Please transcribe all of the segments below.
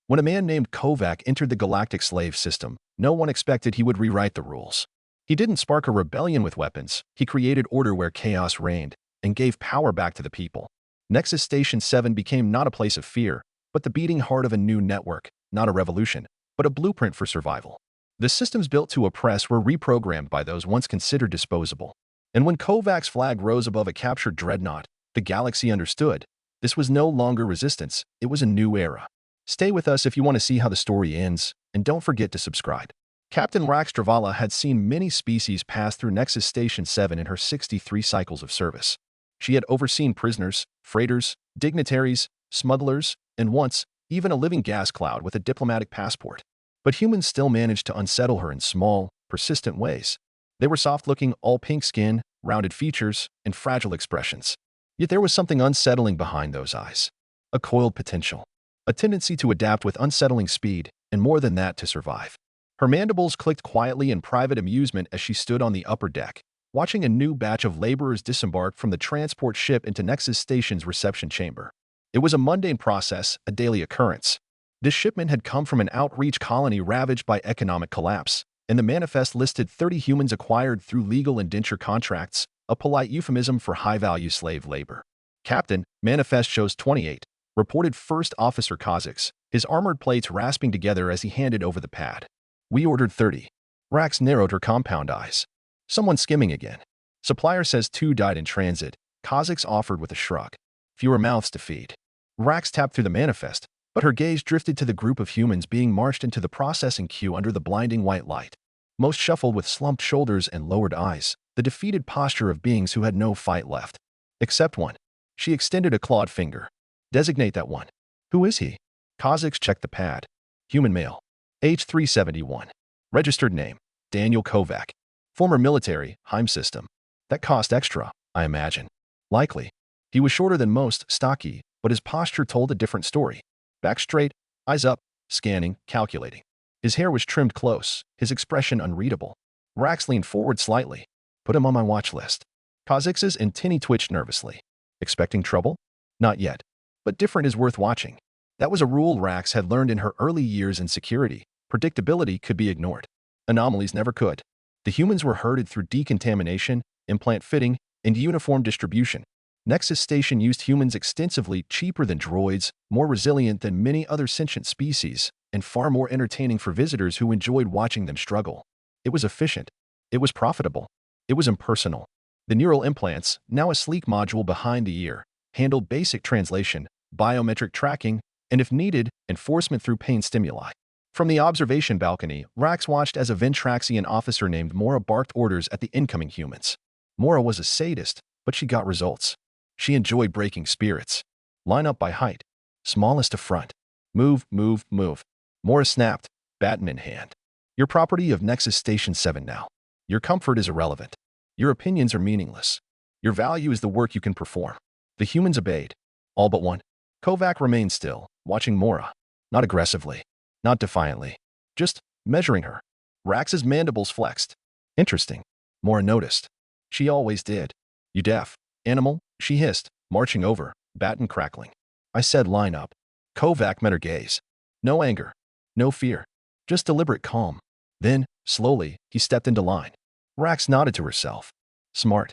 When a man named Kovac entered the galactic slave system, no one expected he would rewrite the rules. He didn't spark a rebellion with weapons, he created order where chaos reigned, and gave power back to the people. Nexus Station 7 became not a place of fear, but the beating heart of a new network, not a revolution, but a blueprint for survival. The systems built to oppress were reprogrammed by those once considered disposable. And when Kovac's flag rose above a captured dreadnought, the galaxy understood. This was no longer resistance, it was a new era. Stay with us if you want to see how the story ends, and don't forget to subscribe. Captain Vex'tulia had seen many species pass through Nexus Station 7 in her 63 cycles of service. She had overseen prisoners, freighters, dignitaries, smugglers, and once, even a living gas cloud with a diplomatic passport. But humans still managed to unsettle her in small, persistent ways. They were soft-looking, all-pink skin, rounded features, and fragile expressions. Yet there was something unsettling behind those eyes. A coiled potential. A tendency to adapt with unsettling speed, and more than that, to survive. Her mandibles clicked quietly in private amusement as she stood on the upper deck, watching a new batch of laborers disembark from the transport ship into Nexus Station's reception chamber. It was a mundane process, a daily occurrence. This shipment had come from an outreach colony ravaged by economic collapse, and the manifest listed 30 humans acquired through legal indenture contracts, a polite euphemism for high-value slave labor. Captain, manifest shows 28, reported First Officer Kazakhs, his armored plates rasping together as he handed over the pad. We ordered 30. Rax narrowed her compound eyes. Someone skimming again. Supplier says 2 died in transit. Kazakhs offered with a shrug. Fewer mouths to feed. Rax tapped through the manifest, but her gaze drifted to the group of humans being marched into the processing queue under the blinding white light. Most shuffled with slumped shoulders and lowered eyes, the defeated posture of beings who had no fight left. Except one. She extended a clawed finger. Designate that one. Who is he? Kazakhs checked the pad. Human male. Age 371. Registered name. Daniel Kovac. Former military, Heim system. That cost extra, I imagine. Likely. He was shorter than most, stocky, but his posture told a different story. Back straight, eyes up, scanning, calculating. His hair was trimmed close, his expression unreadable. Rax leaned forward slightly. Put him on my watch list. Kazakhs' antennae twitched nervously. Expecting trouble? Not yet. But different is worth watching. That was a rule Rax had learned in her early years in security. Predictability could be ignored. Anomalies never could. The humans were herded through decontamination, implant fitting, and uniform distribution. Nexus Station used humans extensively, cheaper than droids, more resilient than many other sentient species, and far more entertaining for visitors who enjoyed watching them struggle. It was efficient. It was profitable. It was impersonal. The neural implants, now a sleek module behind the ear, handled basic translation, biometric tracking, and if needed, enforcement through pain stimuli. From the observation balcony, Rax watched as a Ventraxian officer named Mora barked orders at the incoming humans. Mora was a sadist, but she got results. She enjoyed breaking spirits. Line up by height. Smallest to front. Move, move, move. Mora snapped, baton in hand. You're property of Nexus Station 7 now. Your comfort is irrelevant. Your opinions are meaningless. Your value is the work you can perform. The humans obeyed. All but one. Kovac remained still, watching Mora. Not aggressively. Not defiantly. Just measuring her. Rax's mandibles flexed. Interesting. Mora noticed. She always did. You deaf. Animal, she hissed, marching over, baton crackling. I said line up. Kovac met her gaze. No anger. No fear. Just deliberate calm. Then, slowly, he stepped into line. Rax nodded to herself. Smart.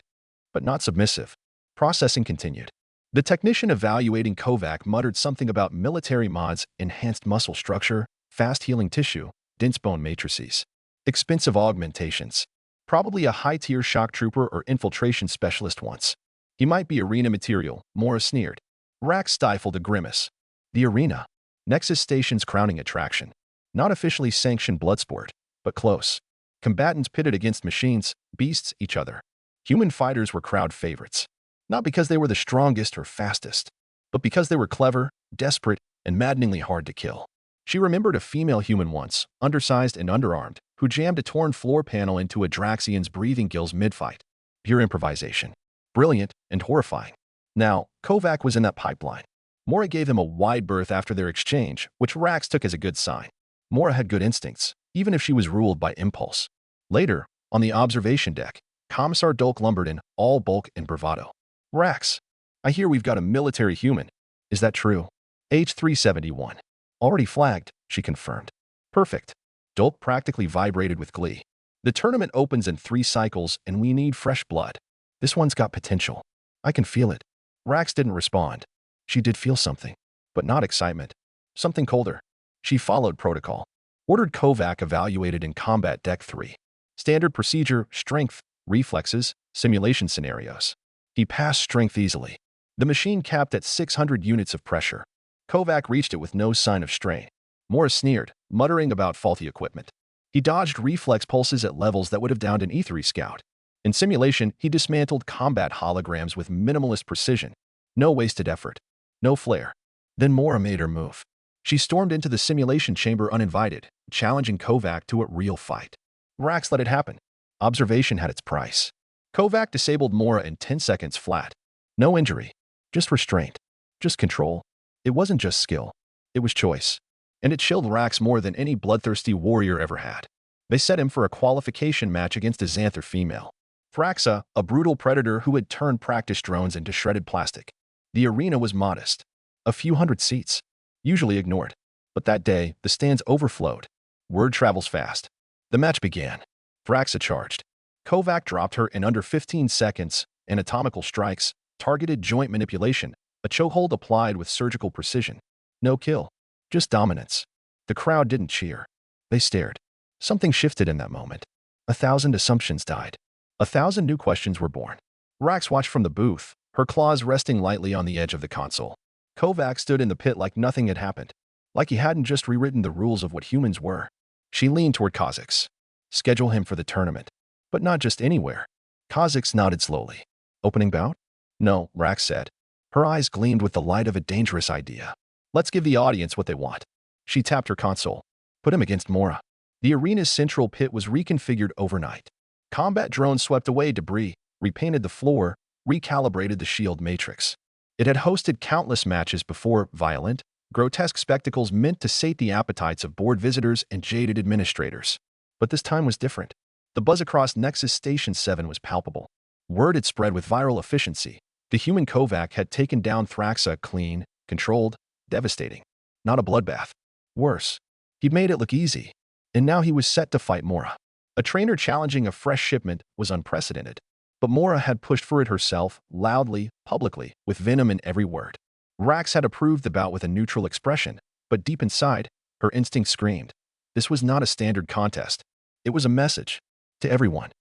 But not submissive. Processing continued. The technician evaluating Kovac muttered something about military mods, enhanced muscle structure, fast-healing tissue, dense bone matrices. Expensive augmentations. Probably a high-tier shock trooper or infiltration specialist once. He might be arena material, Mora sneered. Rax stifled a grimace. The arena. Nexus Station's crowning attraction. Not officially sanctioned bloodsport, but close. Combatants pitted against machines, beasts, each other. Human fighters were crowd favorites. Not because they were the strongest or fastest, but because they were clever, desperate, and maddeningly hard to kill. She remembered a female human once, undersized and underarmed, who jammed a torn floor panel into a Draxian's breathing gills mid-fight. Pure improvisation. Brilliant and horrifying. Now, Kovac was in that pipeline. Mora gave him a wide berth after their exchange, which Rax took as a good sign. Mora had good instincts, even if she was ruled by impulse. Later, on the observation deck, Commissar Dolk lumbered in, all bulk and bravado. Rax, I hear we've got a military human. Is that true? Age 371. Already flagged, she confirmed. Perfect. Dolp practically vibrated with glee. The tournament opens in 3 cycles and we need fresh blood. This one's got potential. I can feel it. Rax didn't respond. She did feel something, but not excitement. Something colder. She followed protocol. Ordered Kovac evaluated in Combat Deck 3. Standard procedure, strength, reflexes, simulation scenarios. He passed strength easily. The machine capped at 600 units of pressure. Kovac reached it with no sign of strain. Morris sneered, muttering about faulty equipment. He dodged reflex pulses at levels that would have downed an E3 scout. In simulation, he dismantled combat holograms with minimalist precision. No wasted effort. No flair. Then Mora made her move. She stormed into the simulation chamber uninvited, challenging Kovac to a real fight. Rax let it happen. Observation had its price. Kovac disabled Mora in 10 seconds flat. No injury. Just restraint. Just control. It wasn't just skill. It was choice. And it chilled Rax more than any bloodthirsty warrior ever had. They set him for a qualification match against a Xanther female. Thraxa, a brutal predator who had turned practice drones into shredded plastic. The arena was modest. A few hundred seats. Usually ignored. But that day, the stands overflowed. Word travels fast. The match began. Thraxa charged. Kovac dropped her in under 15 seconds, anatomical strikes, targeted joint manipulation, a chokehold applied with surgical precision. No kill. Just dominance. The crowd didn't cheer. They stared. Something shifted in that moment. 1,000 assumptions died. 1,000 new questions were born. Rax watched from the booth, her claws resting lightly on the edge of the console. Kovac stood in the pit like nothing had happened, like he hadn't just rewritten the rules of what humans were. She leaned toward Kha'Zix. Schedule him for the tournament. But not just anywhere. Kha'Zix nodded slowly. Opening bout? No, Rax said. Her eyes gleamed with the light of a dangerous idea. Let's give the audience what they want. She tapped her console. Put him against Mora. The arena's central pit was reconfigured overnight. Combat drones swept away debris, repainted the floor, recalibrated the shield matrix. It had hosted countless matches before, violent, grotesque spectacles meant to sate the appetites of bored visitors and jaded administrators. But this time was different. The buzz across Nexus Station 7 was palpable. Word had spread with viral efficiency. The human Kovac had taken down Thraxa clean, controlled, devastating. Not a bloodbath. Worse. He'd made it look easy. And now he was set to fight Mora. A trainer challenging a fresh shipment was unprecedented. But Mora had pushed for it herself, loudly, publicly, with venom in every word. Rax had approved the bout with a neutral expression, but deep inside, her instinct screamed. This was not a standard contest. It was a message. To everyone.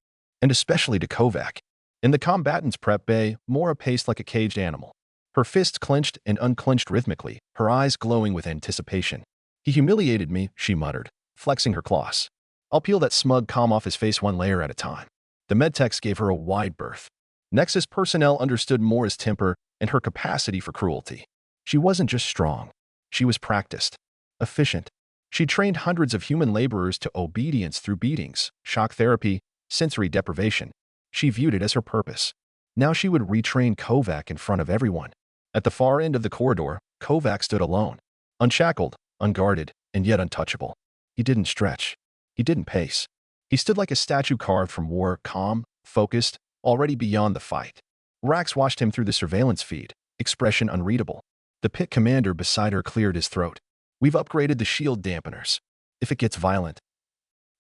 And especially to Kovac. In the combatants' prep bay, Mora paced like a caged animal. Her fists clenched and unclenched rhythmically, her eyes glowing with anticipation. He humiliated me, she muttered, flexing her claws. I'll peel that smug calm off his face one layer at a time. The medtechs gave her a wide berth. Nexus personnel understood Mora's temper and her capacity for cruelty. She wasn't just strong. She was practiced. Efficient. She trained hundreds of human laborers to obedience through beatings, shock therapy, sensory deprivation. She viewed it as her purpose. Now she would retrain Kovac in front of everyone. At the far end of the corridor, Kovac stood alone. Unshackled, unguarded, and yet untouchable. He didn't stretch. He didn't pace. He stood like a statue carved from war, calm, focused, already beyond the fight. Rax watched him through the surveillance feed, expression unreadable. The pit commander beside her cleared his throat. We've upgraded the shield dampeners. If it gets violent,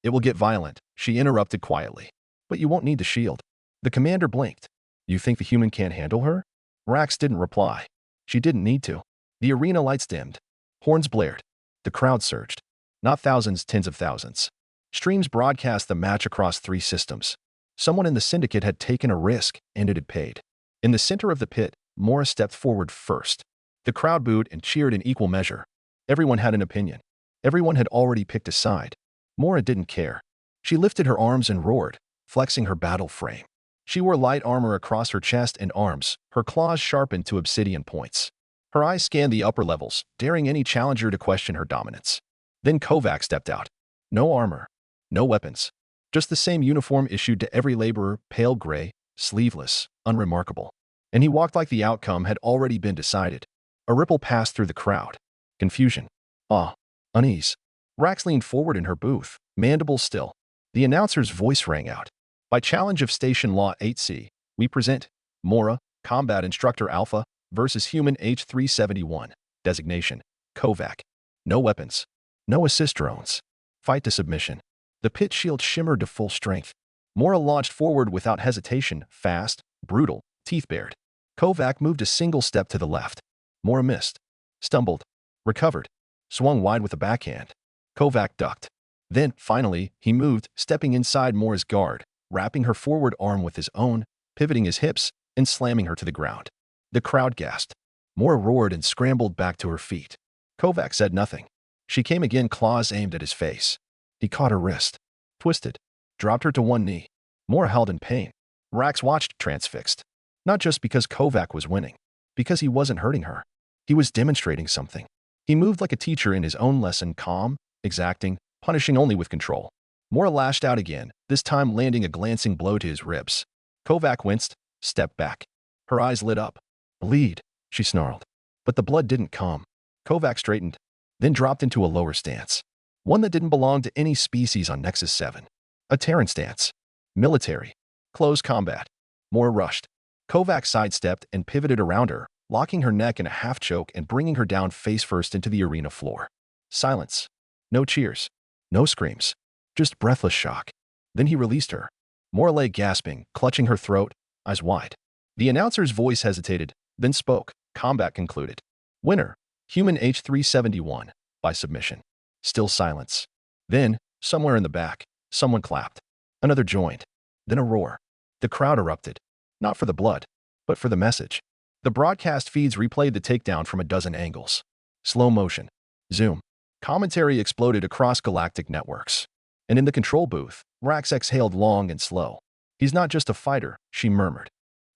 it will get violent, she interrupted quietly. But you won't need the shield. The commander blinked. You think the human can't handle her? Rax didn't reply. She didn't need to. The arena lights dimmed. Horns blared. The crowd surged. Not thousands, tens of thousands. Streams broadcast the match across 3 systems. Someone in the syndicate had taken a risk, and it had paid. In the center of the pit, Mora stepped forward first. The crowd booed and cheered in equal measure. Everyone had an opinion. Everyone had already picked a side. Mora didn't care. She lifted her arms and roared, flexing her battle frame. She wore light armor across her chest and arms, her claws sharpened to obsidian points. Her eyes scanned the upper levels, daring any challenger to question her dominance. Then Kovac stepped out. No armor. No weapons. Just the same uniform issued to every laborer, pale gray, sleeveless, unremarkable. And he walked like the outcome had already been decided. A ripple passed through the crowd. Confusion. Awe. Unease. Rax leaned forward in her booth, mandibles still. The announcer's voice rang out. By challenge of Station Law 8C, we present Mora, Combat Instructor Alpha versus Human H371. Designation, Kovac. No weapons. No assist drones. Fight to submission. The pit shield shimmered to full strength. Mora launched forward without hesitation, fast, brutal, teeth bared. Kovac moved a single step to the left. Mora missed. Stumbled. Recovered. Swung wide with a backhand. Kovac ducked. Then, finally, he moved, stepping inside Mora's guard, wrapping her forward arm with his own, pivoting his hips, and slamming her to the ground. The crowd gasped. Mora roared and scrambled back to her feet. Kovac said nothing. She came again, claws aimed at his face. He caught her wrist. Twisted. Dropped her to one knee. Mora held in pain. Rax watched, transfixed. Not just because Kovac was winning. Because he wasn't hurting her. He was demonstrating something. He moved like a teacher in his own lesson, calm, exacting, punishing only with control. Mora lashed out again, this time landing a glancing blow to his ribs. Kovac winced, stepped back. Her eyes lit up. Bleed, she snarled. But the blood didn't come. Kovac straightened, then dropped into a lower stance. One that didn't belong to any species on Nexus 7. A Terran stance. Military. Close combat. Mora rushed. Kovac sidestepped and pivoted around her, locking her neck in a half-choke and bringing her down face-first into the arena floor. Silence. No cheers. No screams. Just breathless shock. Then he released her. Mora lay gasping, clutching her throat, eyes wide. The announcer's voice hesitated, then spoke. Combat concluded. Winner, Human H371, by submission. Still silence. Then, somewhere in the back, someone clapped. Another joined. Then a roar. The crowd erupted. Not for the blood, but for the message. The broadcast feeds replayed the takedown from a dozen angles. Slow motion. Zoom. Commentary exploded across galactic networks. And in the control booth, Rax exhaled long and slow. He's not just a fighter, she murmured.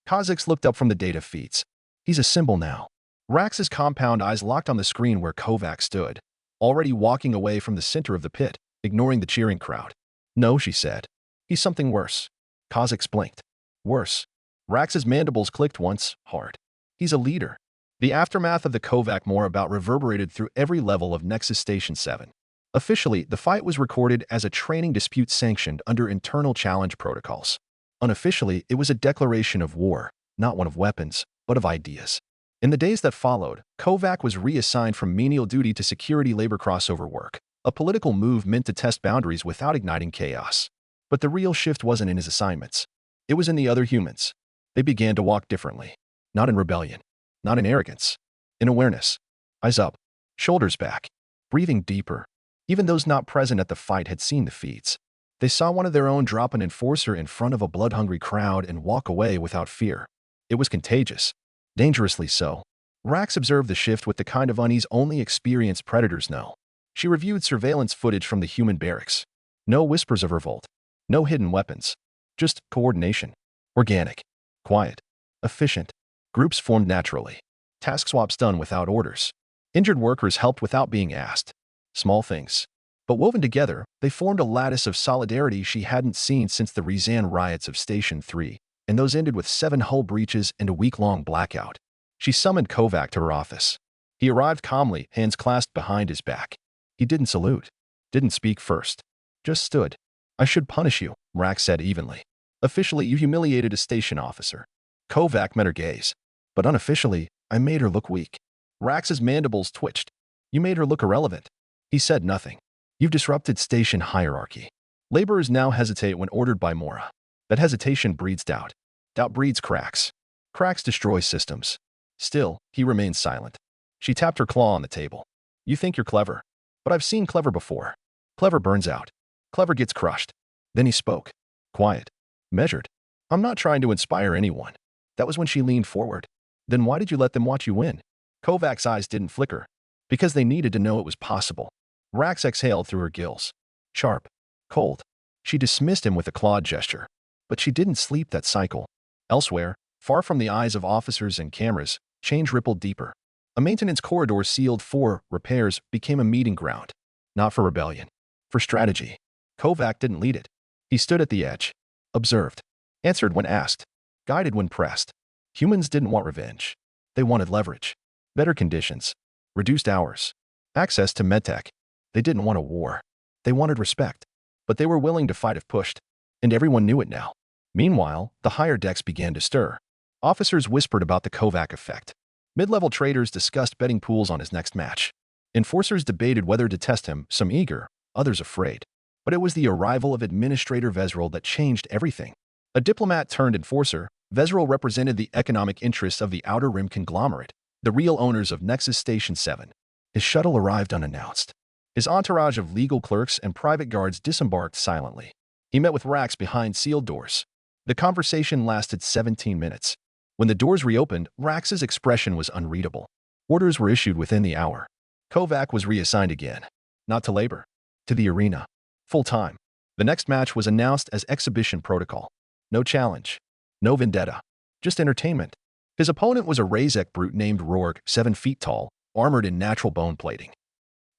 Kha'Zix looked up from the data feeds. He's a symbol now. Rax's compound eyes locked on the screen where Kovac stood, already walking away from the center of the pit, ignoring the cheering crowd. No, she said. He's something worse. Kha'Zix blinked. Worse. Rax's mandibles clicked once, hard. He's a leader. The aftermath of the Kovac Mora bout reverberated through every level of Nexus Station 7. Officially, the fight was recorded as a training dispute sanctioned under internal challenge protocols. Unofficially, it was a declaration of war, not one of weapons, but of ideas. In the days that followed, Kovac was reassigned from menial duty to security labor crossover work, a political move meant to test boundaries without igniting chaos. But the real shift wasn't in his assignments. It was in the other humans. They began to walk differently. Not in rebellion. Not in arrogance. In awareness. Eyes up. Shoulders back. Breathing deeper. Even those not present at the fight had seen the feeds. They saw one of their own drop an enforcer in front of a blood-hungry crowd and walk away without fear. It was contagious. Dangerously so. Rax observed the shift with the kind of unease only experienced predators know. She reviewed surveillance footage from the human barracks. No whispers of revolt. No hidden weapons. Just coordination. Organic. Quiet. Efficient. Groups formed naturally. Task swaps done without orders. Injured workers helped without being asked. Small things. But woven together, they formed a lattice of solidarity she hadn't seen since the Rizan riots of Station 3, and those ended with 7 hull breaches and a week-long blackout. She summoned Kovac to her office. He arrived calmly, hands clasped behind his back. He didn't salute. Didn't speak first. Just stood. I should punish you, Rax said evenly. Officially, you humiliated a station officer. Kovac met her gaze. But unofficially, I made her look weak. Rax's mandibles twitched. You made her look irrelevant. He said nothing. You've disrupted station hierarchy. Laborers now hesitate when ordered by Mora. That hesitation breeds doubt. Doubt breeds cracks. Cracks destroy systems. Still, he remained silent. She tapped her claw on the table. You think you're clever. But I've seen clever before. Clever burns out. Clever gets crushed. Then he spoke. Quiet. Measured. I'm not trying to inspire anyone. That was when she leaned forward. Then why did you let them watch you win? Kovac's eyes didn't flicker. Because they needed to know it was possible. Rax exhaled through her gills. Sharp. Cold. She dismissed him with a clawed gesture. But she didn't sleep that cycle. Elsewhere, far from the eyes of officers and cameras, change rippled deeper. A maintenance corridor sealed for repairs became a meeting ground. Not for rebellion. For strategy. Kovac didn't lead it. He stood at the edge. Observed. Answered when asked. Guided when pressed. Humans didn't want revenge. They wanted leverage. Better conditions. Reduced hours. Access to medtech. They didn't want a war. They wanted respect. But they were willing to fight if pushed. And everyone knew it now. Meanwhile, the higher decks began to stir. Officers whispered about the Kovac effect. Mid-level traders discussed betting pools on his next match. Enforcers debated whether to test him, some eager, others afraid. But it was the arrival of Administrator Vex'tulia that changed everything. A diplomat turned enforcer, Vex'tulia represented the economic interests of the Outer Rim conglomerate, the real owners of Nexus Station 7. His shuttle arrived unannounced. His entourage of legal clerks and private guards disembarked silently. He met with Rax behind sealed doors. The conversation lasted 17 minutes. When the doors reopened, Rax's expression was unreadable. Orders were issued within the hour. Kovac was reassigned again. Not to labor. To the arena. Full-time. The next match was announced as Exhibition Protocol. No challenge. No vendetta. Just entertainment. His opponent was a Razek brute named Rorg, 7 feet tall, armored in natural bone plating.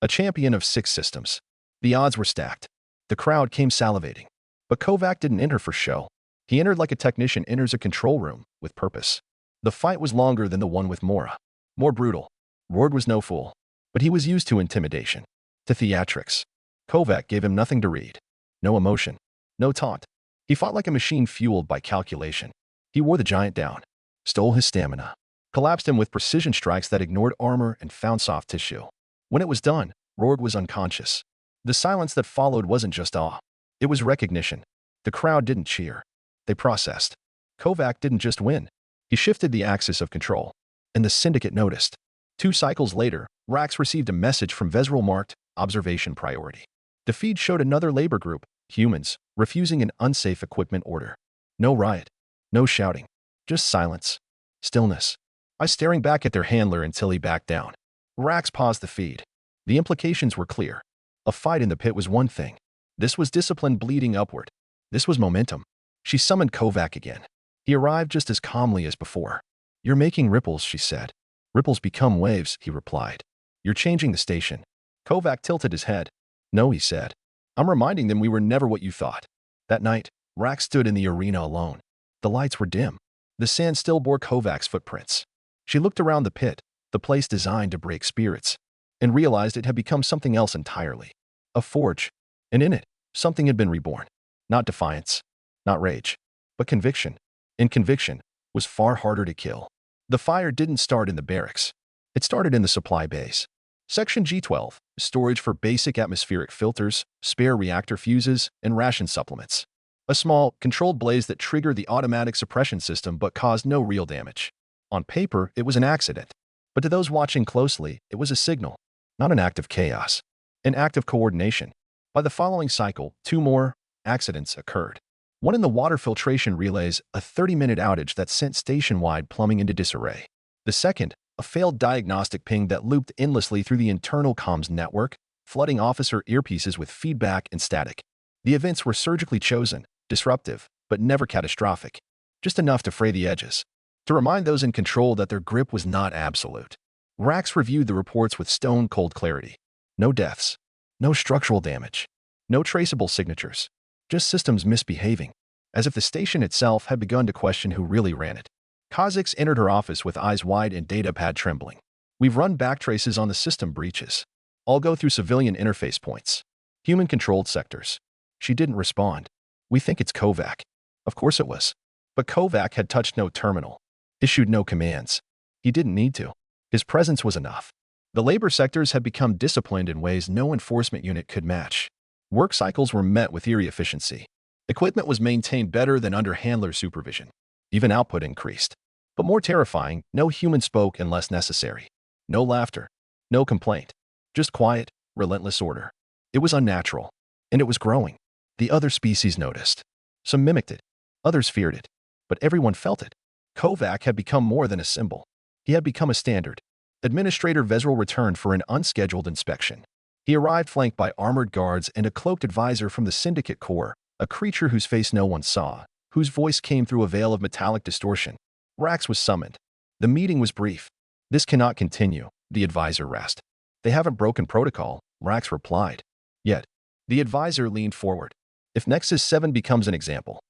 A champion of 6 systems. The odds were stacked. The crowd came salivating. But Kovac didn't enter for show. He entered like a technician enters a control room, with purpose. The fight was longer than the one with Mora. More brutal. Rorg was no fool. But he was used to intimidation. To theatrics. Kovac gave him nothing to read. No emotion. No taunt. He fought like a machine fueled by calculation. He wore the giant down. Stole his stamina. Collapsed him with precision strikes that ignored armor and found soft tissue. When it was done, Rorg was unconscious. The silence that followed wasn't just awe. It was recognition. The crowd didn't cheer. They processed. Kovac didn't just win. He shifted the axis of control. And the syndicate noticed. 2 cycles later, Rax received a message from Vex'tulia marked Observation Priority. The feed showed another labor group, humans, refusing an unsafe equipment order. No riot. No shouting. Just silence. Stillness. Eyes staring back at their handler until he backed down. Rax paused the feed. The implications were clear. A fight in the pit was one thing. This was discipline bleeding upward. This was momentum. She summoned Kovac again. He arrived just as calmly as before. "You're making ripples," she said. "Ripples become waves," he replied. "You're changing the station." Kovac tilted his head. "No," he said. "I'm reminding them we were never what you thought." That night, Rax stood in the arena alone. The lights were dim. The sand still bore Kovac's footprints. She looked around the pit, the place designed to break spirits, and realized it had become something else entirely. A forge. And in it, something had been reborn. Not defiance. Not rage. But conviction. And conviction was far harder to kill. The fire didn't start in the barracks. It started in the supply base. Section G12, storage for basic atmospheric filters, spare reactor fuses, and ration supplements. A small, controlled blaze that triggered the automatic suppression system but caused no real damage. On paper, it was an accident. But to those watching closely, it was a signal. Not an act of chaos. An act of coordination. By the following cycle, 2 more accidents occurred. One in the water filtration relays, a 30-minute outage that sent station-wide plumbing into disarray. The second, a failed diagnostic ping that looped endlessly through the internal comms network, flooding officer earpieces with feedback and static. The events were surgically chosen, disruptive, but never catastrophic. Just enough to fray the edges. To remind those in control that their grip was not absolute. Rax reviewed the reports with stone-cold clarity. No deaths. No structural damage. No traceable signatures. Just systems misbehaving. As if the station itself had begun to question who really ran it. Kha'Zix entered her office with eyes wide and datapad trembling. "We've run backtraces on the system breaches. All go through civilian interface points. Human-controlled sectors." She didn't respond. "We think it's Kovac." Of course it was. But Kovac had touched no terminal. Issued no commands. He didn't need to. His presence was enough. The labor sectors had become disciplined in ways no enforcement unit could match. Work cycles were met with eerie efficiency. Equipment was maintained better than under handler supervision. Even output increased. But more terrifying, no human spoke unless necessary. No laughter. No complaint. Just quiet, relentless order. It was unnatural. And it was growing. The other species noticed. Some mimicked it. Others feared it. But everyone felt it. Kovac had become more than a symbol. He had become a standard. Administrator Vex'tulia returned for an unscheduled inspection. He arrived flanked by armored guards and a cloaked advisor from the Syndicate Corps, a creature whose face no one saw, whose voice came through a veil of metallic distortion. Rax was summoned. The meeting was brief. "This cannot continue," the advisor rasped. "They haven't broken protocol," Rax replied. Yet, the advisor leaned forward. "If Nexus 7 becomes an example,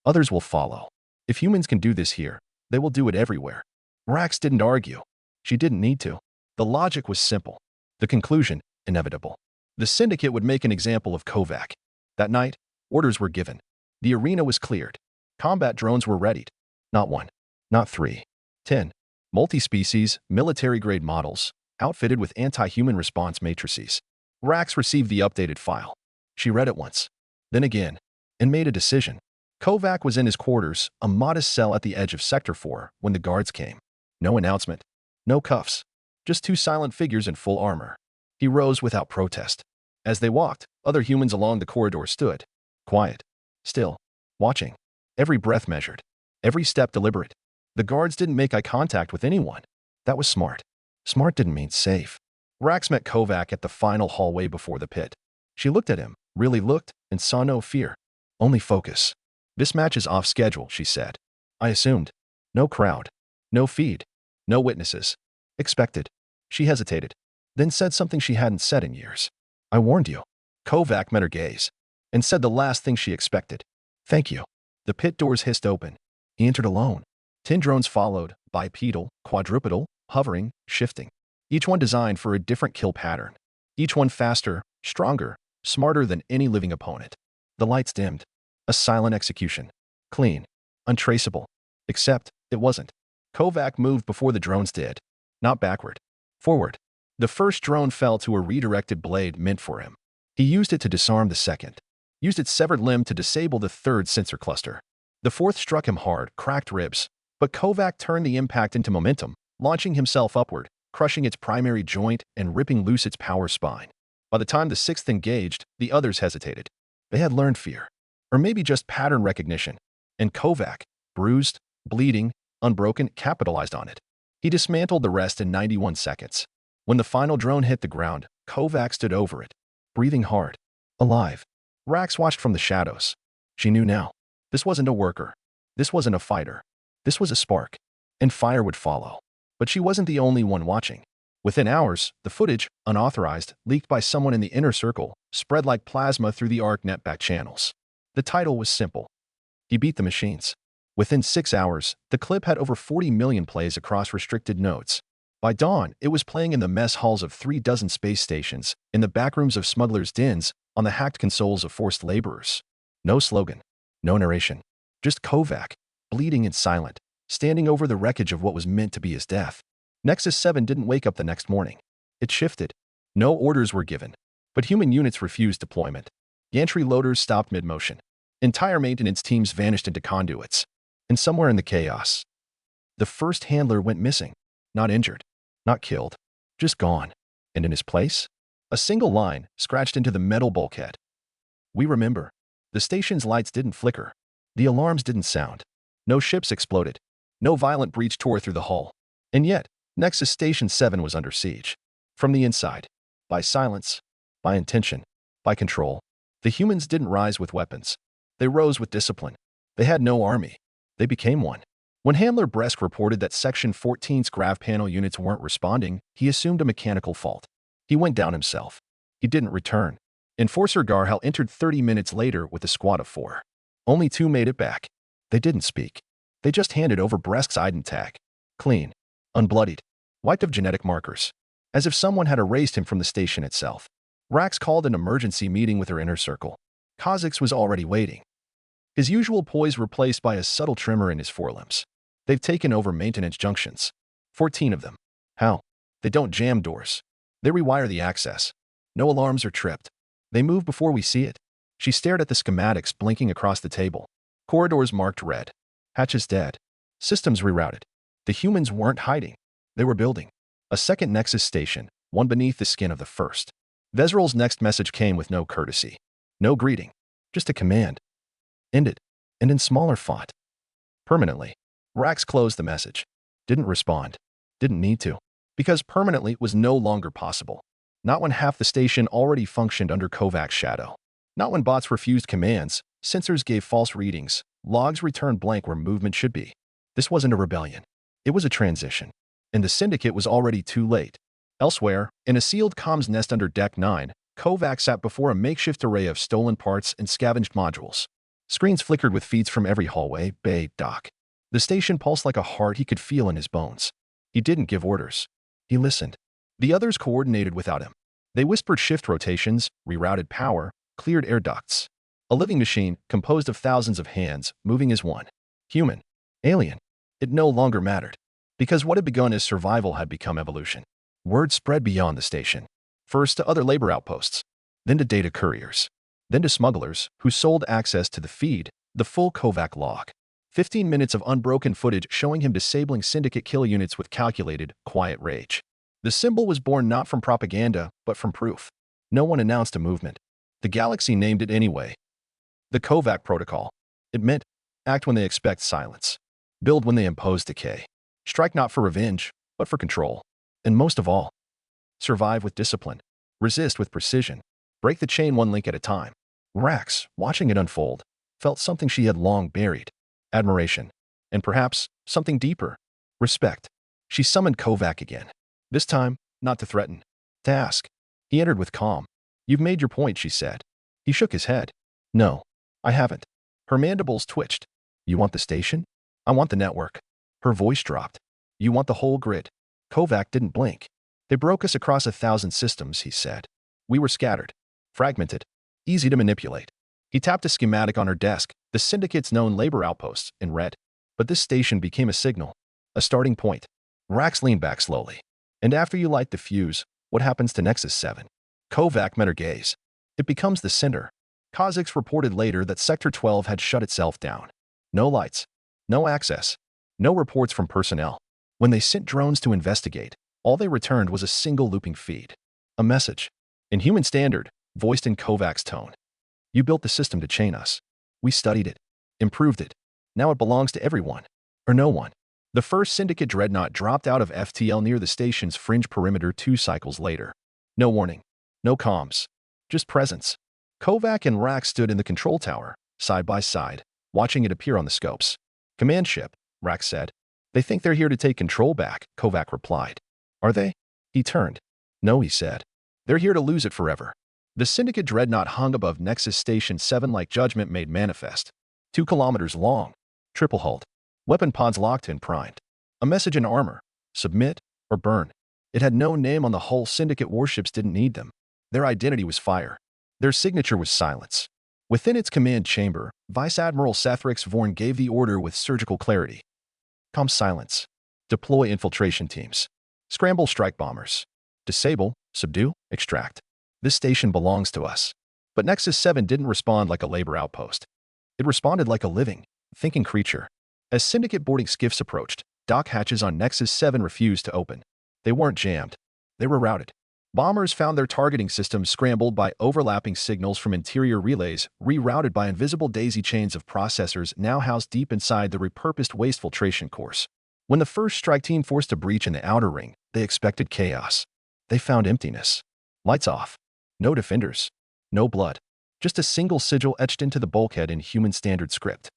others will follow. If humans can do this here, they will do it everywhere." Rax didn't argue. She didn't need to. The logic was simple. The conclusion, inevitable. The Syndicate would make an example of Kovac. That night, orders were given. The arena was cleared. Combat drones were readied. Not 1. Not 3. 10. Multi-species, military-grade models, outfitted with anti-human response matrices. Rax received the updated file. She read it once, then again, and made a decision. Kovac was in his quarters, a modest cell at the edge of Sector 4, when the guards came. No announcement, no cuffs, just two silent figures in full armor. He rose without protest. As they walked, other humans along the corridor stood, quiet, still, watching. Every breath measured, every step deliberate. The guards didn't make eye contact with anyone. That was smart. Smart didn't mean safe. Rax met Kovac at the final hallway before the pit. She looked at him, really looked, and saw no fear. Only focus. This match is off schedule, she said. I assumed. No crowd. No feed. No witnesses. Expected. She hesitated, then said something she hadn't said in years. I warned you. Kovac met her gaze, and said the last thing she expected. Thank you. The pit doors hissed open. He entered alone. 10 drones followed, bipedal, quadrupedal, hovering, shifting. Each one designed for a different kill pattern. Each one faster, stronger, smarter than any living opponent. The lights dimmed. A silent execution. Clean. Untraceable. Except, it wasn't. Kovac moved before the drones did. Not backward. Forward. The first drone fell to a redirected blade meant for him. He used it to disarm the second. Used its severed limb to disable the third sensor cluster. The fourth struck him hard, cracked ribs. But Kovac turned the impact into momentum, launching himself upward, crushing its primary joint and ripping loose its power spine. By the time the sixth engaged, the others hesitated. They had learned fear. Or maybe just pattern recognition. And Kovac, bruised, bleeding, unbroken, capitalized on it. He dismantled the rest in 91 seconds. When the final drone hit the ground, Kovac stood over it, breathing hard, alive. Rax watched from the shadows. She knew now. This wasn't a worker. This wasn't a fighter. This was a spark. And fire would follow. But she wasn't the only one watching. Within hours, the footage, unauthorized, leaked by someone in the inner circle, spread like plasma through the ARC netback channels. The title was simple. He beat the machines. Within 6 hours, the clip had over 40 million plays across restricted nodes. By dawn, it was playing in the mess halls of 36 space stations, in the backrooms of smugglers' dens, on the hacked consoles of forced laborers. No slogan. No narration. Just Kovac, bleeding and silent, standing over the wreckage of what was meant to be his death. Nexus 7 didn't wake up the next morning. It shifted. No orders were given. But human units refused deployment. Gantry loaders stopped mid-motion. Entire maintenance teams vanished into conduits. And somewhere in the chaos, the first handler went missing. Not injured. Not killed. Just gone. And in his place? A single line scratched into the metal bulkhead. We remember. The station's lights didn't flicker. The alarms didn't sound. No ships exploded. No violent breach tore through the hull. And yet, Nexus Station 7 was under siege. From the inside. By silence. By intention. By control. The humans didn't rise with weapons. They rose with discipline. They had no army. They became one. When Handler Bresk reported that Section 14's grav panel units weren't responding, he assumed a mechanical fault. He went down himself. He didn't return. Enforcer Garhal entered 30 minutes later with a squad of 4. Only 2 made it back. They didn't speak. They just handed over Bresk's ID tag. Clean. Unbloodied. Wiped of genetic markers. As if someone had erased him from the station itself. Rax called an emergency meeting with her inner circle. Kha'Zix was already waiting. His usual poise replaced by a subtle tremor in his forelimbs. They've taken over maintenance junctions. 14 of them. How? They don't jam doors. They rewire the access. No alarms are tripped. They move before we see it. She stared at the schematics blinking across the table. Corridors marked red. Hatches dead. Systems rerouted. The humans weren't hiding. They were building. A second Nexus station, one beneath the skin of the first. Vezral's next message came with no courtesy. No greeting. Just a command. Ended. And in smaller font. Permanently. Rax closed the message. Didn't respond. Didn't need to. Because permanently was no longer possible. Not when half the station already functioned under Kovac's shadow. Not when bots refused commands, sensors gave false readings, logs returned blank where movement should be. This wasn't a rebellion. It was a transition. And the Syndicate was already too late. Elsewhere, in a sealed comms nest under Deck 9, Kovac sat before a makeshift array of stolen parts and scavenged modules. Screens flickered with feeds from every hallway, bay, dock. The station pulsed like a heart he could feel in his bones. He didn't give orders. He listened. The others coordinated without him. They whispered shift rotations, rerouted power, cleared air ducts. A living machine, composed of thousands of hands, moving as one. Human. Alien. It no longer mattered. Because what had begun as survival had become evolution. Word spread beyond the station. First to other labor outposts, then to data couriers, then to smugglers who sold access to the feed, the full Kovac log. 15 minutes of unbroken footage showing him disabling syndicate kill units with calculated, quiet rage. The symbol was born not from propaganda, but from proof. No one announced a movement. The galaxy named it anyway. The Kovac Protocol. It meant, act when they expect silence. Build when they impose decay. Strike not for revenge, but for control. And most of all, survive with discipline. Resist with precision. Break the chain one link at a time. Rax, watching it unfold, felt something she had long buried. Admiration. And perhaps something deeper. Respect. She summoned Kovac again. This time, not to threaten. To ask. He entered with calm. You've made your point, she said. He shook his head. No, I haven't. Her mandibles twitched. You want the station? I want the network. Her voice dropped. You want the whole grid? Kovac didn't blink. They broke us across 1,000 systems, he said. We were scattered. Fragmented. Easy to manipulate. He tapped a schematic on her desk, the syndicate's known labor outposts, in red. But this station became a signal. A starting point. Rax leaned back slowly. And after you light the fuse, what happens to Nexus 7? Kovac met her gaze. It becomes the center. Kha'Zix reported later that Sector 12 had shut itself down. No lights. No access. No reports from personnel. When they sent drones to investigate, all they returned was a single looping feed. A message. In human standard, voiced in Kovac's tone. You built the system to chain us. We studied it. Improved it. Now it belongs to everyone. Or no one. The first syndicate dreadnought dropped out of FTL near the station's fringe perimeter 2 cycles later. No warning. No comms. Just presence. Kovac and Rax stood in the control tower, side by side, watching it appear on the scopes. Command ship, Rax said. They think they're here to take control back, Kovac replied. Are they? He turned. No, he said. They're here to lose it forever. The syndicate dreadnought hung above Nexus Station 7 like judgment made manifest. 2 kilometers long. Triple hulled. Weapon pods locked and primed. A message in armor. Submit or burn. It had no name on the hull. Syndicate warships didn't need them. Their identity was fire. Their signature was silence. Within its command chamber, Vice Admiral Sethrix Vorn gave the order with surgical clarity. Calm silence. Deploy infiltration teams. Scramble strike bombers. Disable, subdue, extract. This station belongs to us. But Nexus 7 didn't respond like a labor outpost. It responded like a living, thinking creature. As syndicate boarding skiffs approached, dock hatches on Nexus 7 refused to open. They weren't jammed. They were routed. Bombers found their targeting systems scrambled by overlapping signals from interior relays, rerouted by invisible daisy chains of processors now housed deep inside the repurposed waste filtration course. When the first strike team forced a breach in the outer ring, they expected chaos. They found emptiness. Lights off. No defenders. No blood. Just a single sigil etched into the bulkhead in human standard script.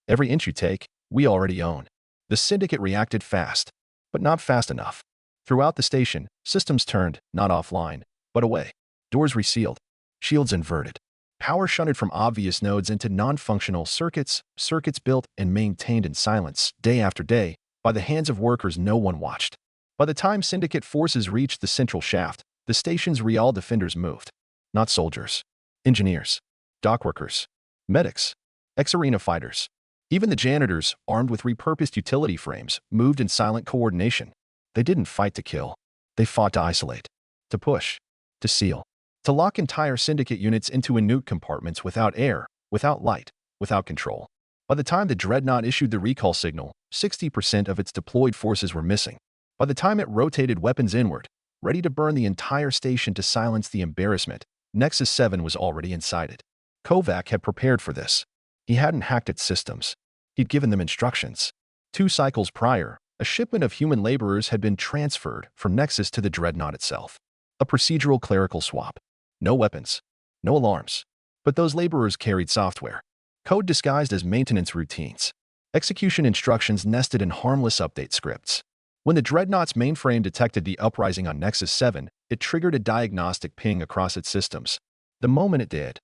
Every inch you take, we already own. The syndicate reacted fast, but not fast enough. Throughout the station, systems turned, not offline, but away. Doors resealed. Shields inverted. Power shunted from obvious nodes into non-functional circuits, circuits built and maintained in silence, day after day, by the hands of workers no one watched. By the time syndicate forces reached the central shaft, the station's real defenders moved. Not soldiers. Engineers. Dockworkers. Medics. Ex-arena fighters. Even the janitors, armed with repurposed utility frames, moved in silent coordination. They didn't fight to kill. They fought to isolate. To push. To seal. To lock entire syndicate units into nuke compartments without air, without light, without control. By the time the dreadnought issued the recall signal, 60% of its deployed forces were missing. By the time it rotated weapons inward, ready to burn the entire station to silence the embarrassment, Nexus 7 was already inside it. Kovac had prepared for this. He hadn't hacked its systems. He'd given them instructions. 2 cycles prior, a shipment of human laborers had been transferred from Nexus to the dreadnought itself. A procedural clerical swap. No weapons. No alarms. But those laborers carried software. Code disguised as maintenance routines. Execution instructions nested in harmless update scripts. When the dreadnought's mainframe detected the uprising on Nexus 7, it triggered a diagnostic ping across its systems. The moment it did,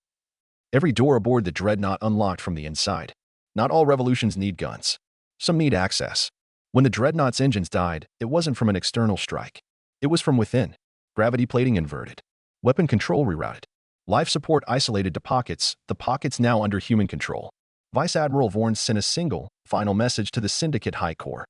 every door aboard the dreadnought unlocked from the inside. Not all revolutions need guns. Some need access. When the dreadnought's engines died, it wasn't from an external strike. It was from within. Gravity plating inverted. Weapon control rerouted. Life support isolated to pockets, the pockets now under human control. Vice Admiral Vorn sent a single, final message to the Syndicate High Corps.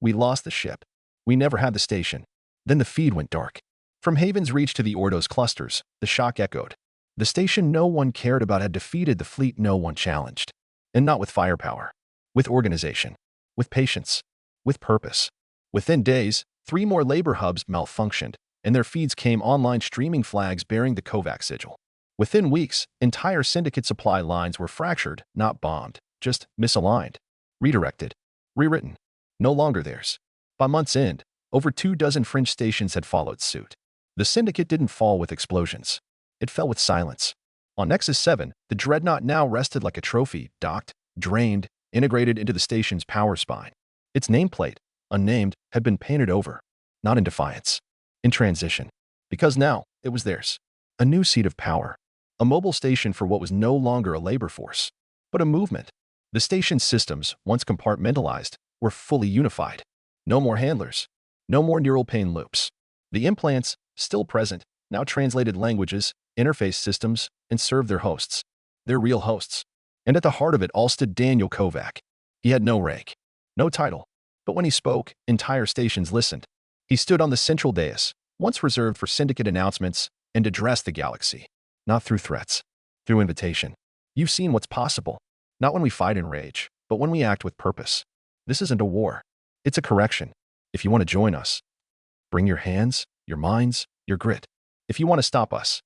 We lost the ship. We never had the station. Then the feed went dark. From Haven's Reach to the Ordos clusters, the shock echoed. The station no one cared about had defeated the fleet no one challenged. And not with firepower. With organization. With patience. With purpose. Within days, 3 more labor hubs malfunctioned, and their feeds came online streaming flags bearing the Kovac sigil. Within weeks, entire syndicate supply lines were fractured, not bombed, just misaligned, redirected, rewritten. No longer theirs. By month's end, over 24 fringe stations had followed suit. The syndicate didn't fall with explosions. It fell with silence. On Nexus 7, the dreadnought now rested like a trophy, docked, drained, integrated into the station's power spine. Its nameplate, unnamed, had been painted over, not in defiance, in transition. Because now, it was theirs. A new seat of power. A mobile station for what was no longer a labor force, but a movement. The station's systems, once compartmentalized, were fully unified. No more handlers. No more neural pain loops. The implants, still present, now translated languages, interface systems, and served their hosts. Their real hosts. And at the heart of it all stood Daniel Kovac. He had no rank, no title. But when he spoke, entire stations listened. He stood on the central dais, once reserved for syndicate announcements, and addressed the galaxy. Not through threats, through invitation. You've seen what's possible. Not when we fight in rage, but when we act with purpose. This isn't a war. It's a correction. If you want to join us, bring your hands, your minds, your grit. If you want to stop us.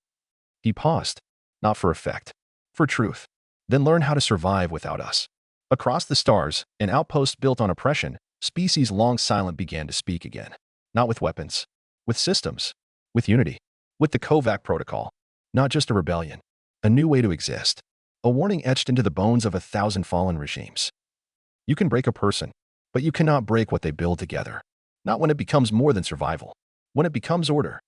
He paused. Not for effect. For truth. Then learn how to survive without us. Across the stars, an outpost built on oppression, species long silent began to speak again. Not with weapons. With systems. With unity. With the Kovac protocol. Not just a rebellion. A new way to exist. A warning etched into the bones of 1,000 fallen regimes. You can break a person, but you cannot break what they build together. Not when it becomes more than survival. When it becomes order.